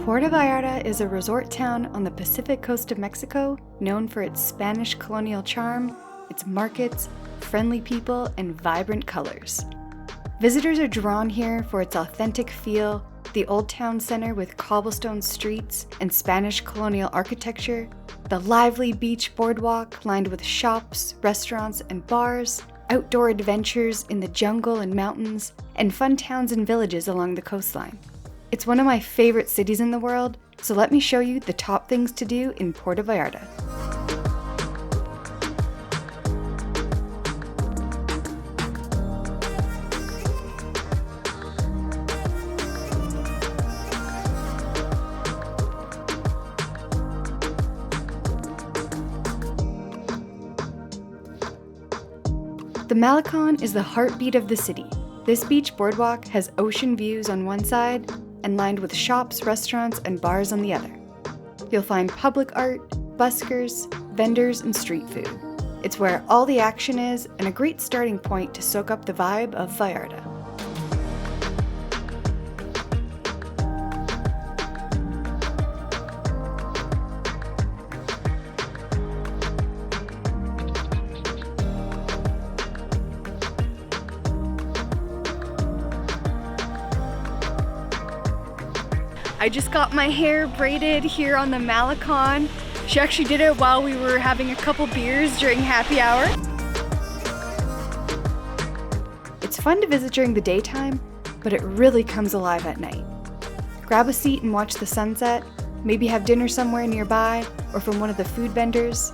Puerto Vallarta is a resort town on the Pacific coast of Mexico, known for its Spanish colonial charm, its markets, friendly people, and vibrant colors. Visitors are drawn here for its authentic feel, the old town center with cobblestone streets and Spanish colonial architecture, the lively beach boardwalk lined with shops, restaurants, and bars, outdoor adventures in the jungle and mountains, and fun towns and villages along the coastline. It's one of my favorite cities in the world, so let me show you the top things to do in Puerto Vallarta. The Malecon is the heartbeat of the city. This beach boardwalk has ocean views on one side and lined with shops, restaurants, and bars on the other. You'll find public art, buskers, vendors, and street food. It's where all the action is and a great starting point to soak up the vibe of Vallarta. I just got my hair braided here on the Malecon. She actually did it while we were having a couple beers during happy hour. It's fun to visit during the daytime, but it really comes alive at night. Grab a seat and watch the sunset, maybe have dinner somewhere nearby or from one of the food vendors,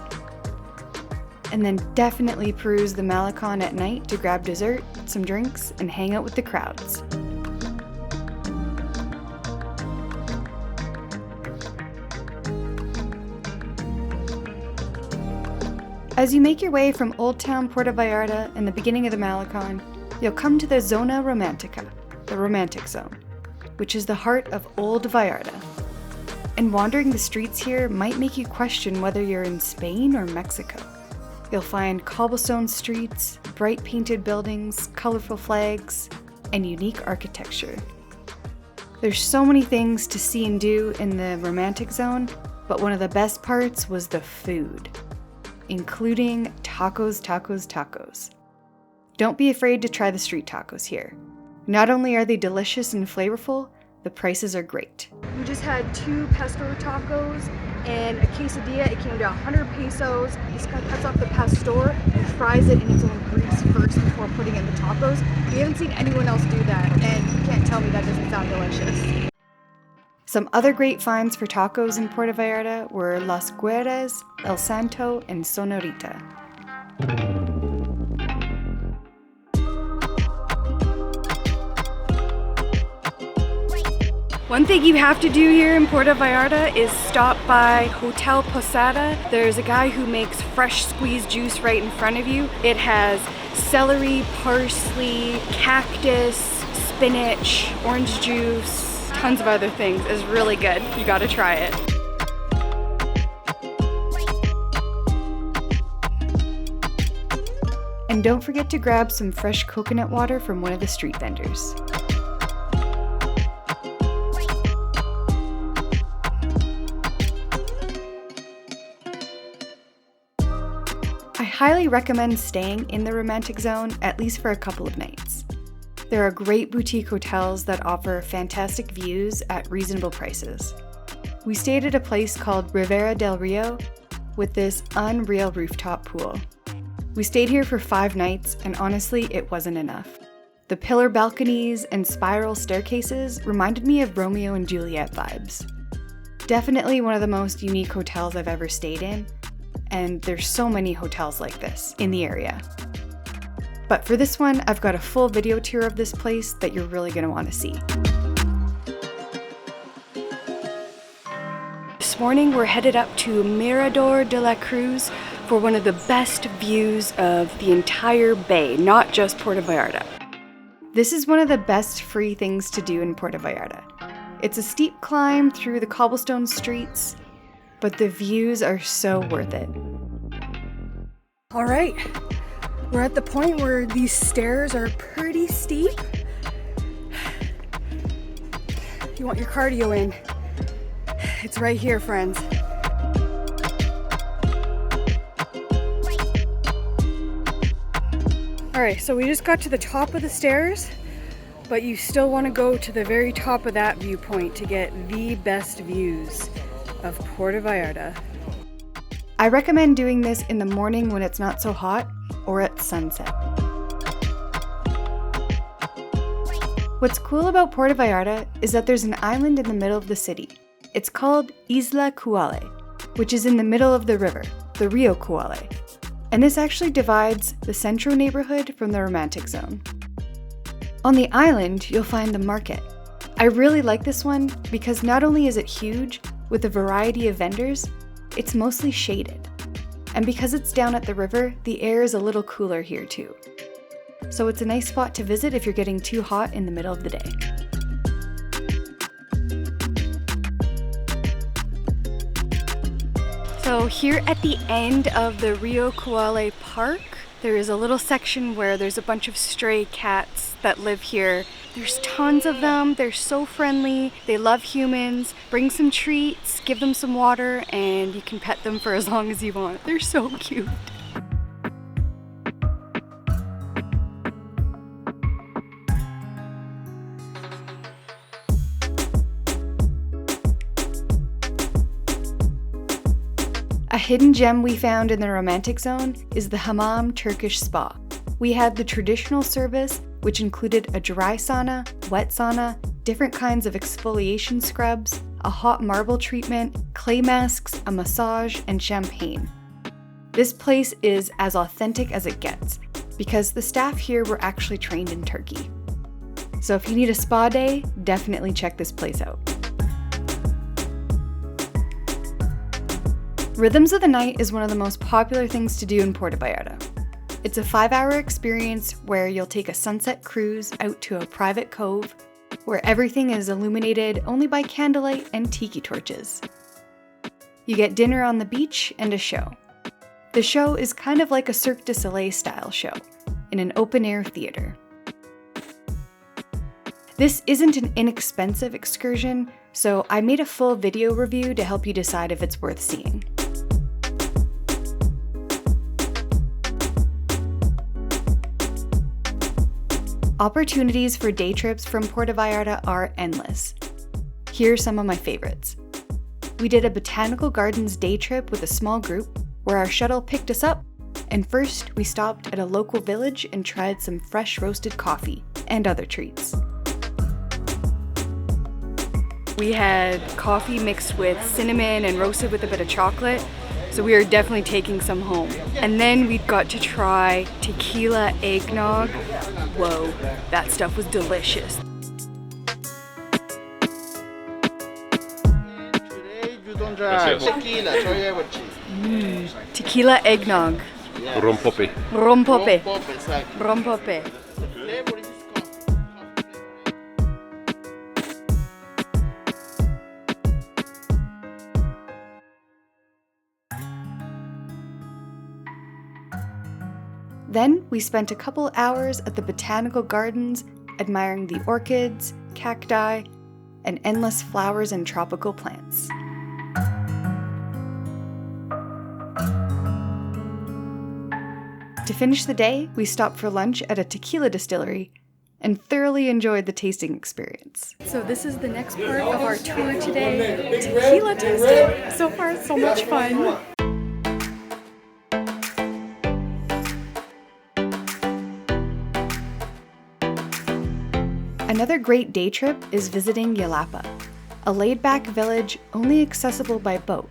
and then definitely peruse the Malecon at night to grab dessert, some drinks, and hang out with the crowds. As you make your way from Old Town Puerto Vallarta and the beginning of the Malecon, you'll come to the Zona Romantica, the Romantic Zone, which is the heart of Old Vallarta. And wandering the streets here might make you question whether you're in Spain or Mexico. You'll find cobblestone streets, bright painted buildings, colorful flags, and unique architecture. There's so many things to see and do in the Romantic Zone, but one of the best parts was the food, including tacos, tacos, tacos. Don't be afraid to try the street tacos here. Not only are they delicious and flavorful, the prices are great. We just had 2 pastor tacos and a quesadilla. It came to 100 pesos. This guy cuts off the pastor and fries it in its own grease first before putting in the tacos. We haven't seen anyone else do that, and you can't tell me that doesn't sound delicious. Some other great finds for tacos in Puerto Vallarta were Las Gueras, El Santo, and Sonorita. One thing you have to do here in Puerto Vallarta is stop by Hotel Posada. There's a guy who makes fresh squeezed juice right in front of you. It has celery, parsley, cactus, spinach, orange juice, tons of other things. It's really good. You gotta try it. And don't forget to grab some fresh coconut water from one of the street vendors. I highly recommend staying in the Romantic Zone at least for a couple of nights. There are great boutique hotels that offer fantastic views at reasonable prices. We stayed at a place called Rivera del Rio with this unreal rooftop pool. We stayed here for 5 nights, and honestly, it wasn't enough. The pillar balconies and spiral staircases reminded me of Romeo and Juliet vibes. Definitely one of the most unique hotels I've ever stayed in, and there's so many hotels like this in the area. But for this one, I've got a full video tour of this place that you're really going to want to see. This morning we're headed up to Mirrador de la Cruz for one of the best views of the entire bay, not just Puerto Vallarta. This is one of the best free things to do in Puerto Vallarta. It's a steep climb through the cobblestone streets, but the views are so worth it. All right. We're at the point where these stairs are pretty steep. You want your cardio in. It's right here, friends. Alright, so we just got to the top of the stairs, but you still want to go to the very top of that viewpoint to get the best views of Puerto Vallarta. I recommend doing this in the morning when it's not so hot, or at sunset. What's cool about Puerto Vallarta is that there's an island in the middle of the city. It's called Isla Cuale, which is in the middle of the river, the Rio Cuale. And this actually divides the Centro neighborhood from the Romantic Zone. On the island, you'll find the market. I really like this one because not only is it huge, with a variety of vendors, it's mostly shaded. And because it's down at the river, the air is a little cooler here too. So it's a nice spot to visit if you're getting too hot in the middle of the day. So here at the end of the Rio Cuale Park, there is a little section where there's a bunch of stray cats that live here. There's tons of them, they're so friendly, they love humans. Bring some treats, give them some water, and you can pet them for as long as you want. They're so cute. A hidden gem we found in the Romantic Zone is the Hammam Turkish Spa. We had the traditional service, which included a dry sauna, wet sauna, different kinds of exfoliation scrubs, a hot marble treatment, clay masks, a massage, and champagne. This place is as authentic as it gets, because the staff here were actually trained in Turkey. So if you need a spa day, definitely check this place out. Rhythms of the Night is one of the most popular things to do in Puerto Vallarta. It's a 5-hour experience where you'll take a sunset cruise out to a private cove where everything is illuminated only by candlelight and tiki torches. You get dinner on the beach and a show. The show is kind of like a Cirque du Soleil style show in an open-air theater. This isn't an inexpensive excursion, so I made a full video review to help you decide if it's worth seeing. Opportunities for day trips from Puerto Vallarta are endless. Here are some of my favorites. We did a Botanical Gardens day trip with a small group where our shuttle picked us up, and first we stopped at a local village and tried some fresh roasted coffee and other treats. We had coffee mixed with cinnamon and roasted with a bit of chocolate, so we are definitely taking some home. And then we got to try tequila eggnog. Whoa, that stuff was delicious. Today you don't drive tequila, Tequila eggnog. Rompope. Rompope. exactly. Rompope. The flavor is Then we spent a couple hours at the Botanical Gardens admiring the orchids, cacti, and endless flowers and tropical plants. To finish the day, we stopped for lunch at a tequila distillery and thoroughly enjoyed the tasting experience. So this is the next part of our tour today, tequila tasting. So far, it's so much fun. Another great day trip is visiting Yelapa, a laid-back village only accessible by boat.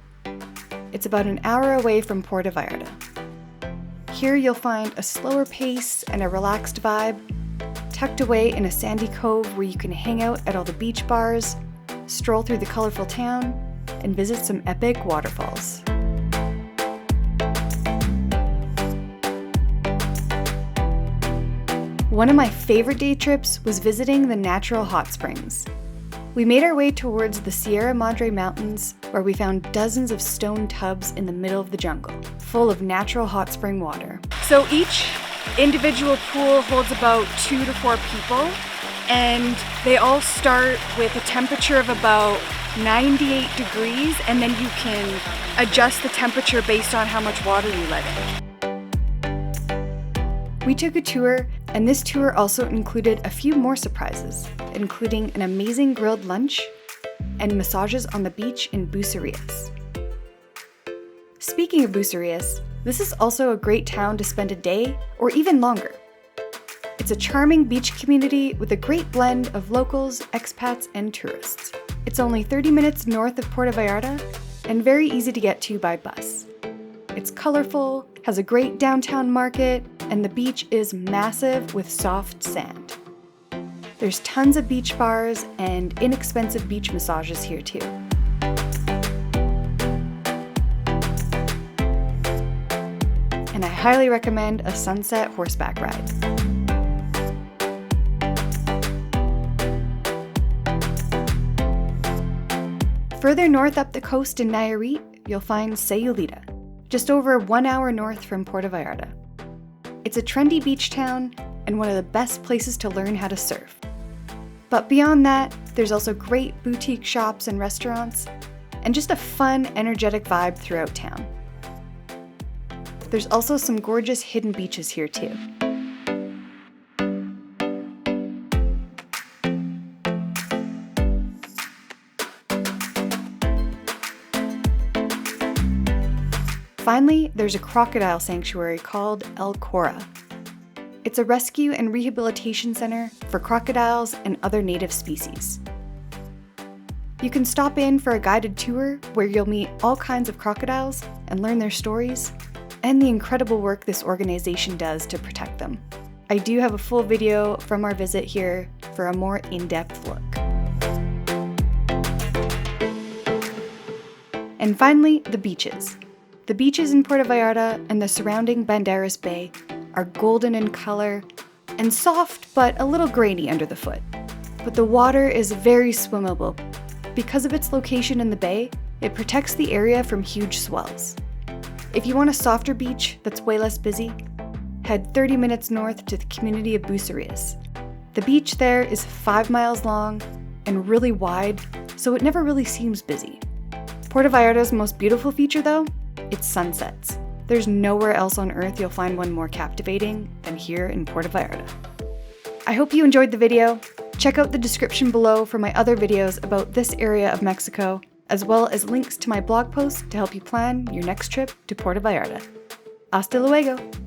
It's about an hour away from Puerto Vallarta. Here you'll find a slower pace and a relaxed vibe, tucked away in a sandy cove where you can hang out at all the beach bars, stroll through the colorful town, and visit some epic waterfalls. One of my favorite day trips was visiting the natural hot springs. We made our way towards the Sierra Madre Mountains, where we found dozens of stone tubs in the middle of the jungle, full of natural hot spring water. So each individual pool holds about 2 to 4 people, and they all start with a temperature of about 98 degrees, and then you can adjust the temperature based on how much water you let in. We took a tour, and this tour also included a few more surprises, including an amazing grilled lunch and massages on the beach in Bucerias. Speaking of Bucerias, this is also a great town to spend a day or even longer. It's a charming beach community with a great blend of locals, expats, and tourists. It's only 30 minutes north of Puerto Vallarta and very easy to get to by bus. It's colorful, has a great downtown market, and the beach is massive with soft sand. There's tons of beach bars and inexpensive beach massages here too. And I highly recommend a sunset horseback ride. Further north up the coast in Nayarit, you'll find Sayulita, just over 1 hour north from Puerto Vallarta. It's a trendy beach town and one of the best places to learn how to surf. But beyond that, there's also great boutique shops and restaurants, and just a fun, energetic vibe throughout town. There's also some gorgeous hidden beaches here too. Finally, there's a crocodile sanctuary called El Cora. It's a rescue and rehabilitation center for crocodiles and other native species. You can stop in for a guided tour where you'll meet all kinds of crocodiles and learn their stories and the incredible work this organization does to protect them. I do have a full video from our visit here for a more in-depth look. And finally, the beaches. The beaches in Puerto Vallarta and the surrounding Banderas Bay are golden in color and soft but a little grainy under the foot. But the water is very swimmable. Because of its location in the bay, it protects the area from huge swells. If you want a softer beach that's way less busy, head 30 minutes north to the community of Bucerias. The beach there is 5 miles long and really wide, so it never really seems busy. Puerto Vallarta's most beautiful feature, though, it's sunsets. There's nowhere else on Earth you'll find one more captivating than here in Puerto Vallarta. I hope you enjoyed the video. Check out the description below for my other videos about this area of Mexico, as well as links to my blog post to help you plan your next trip to Puerto Vallarta. Hasta luego!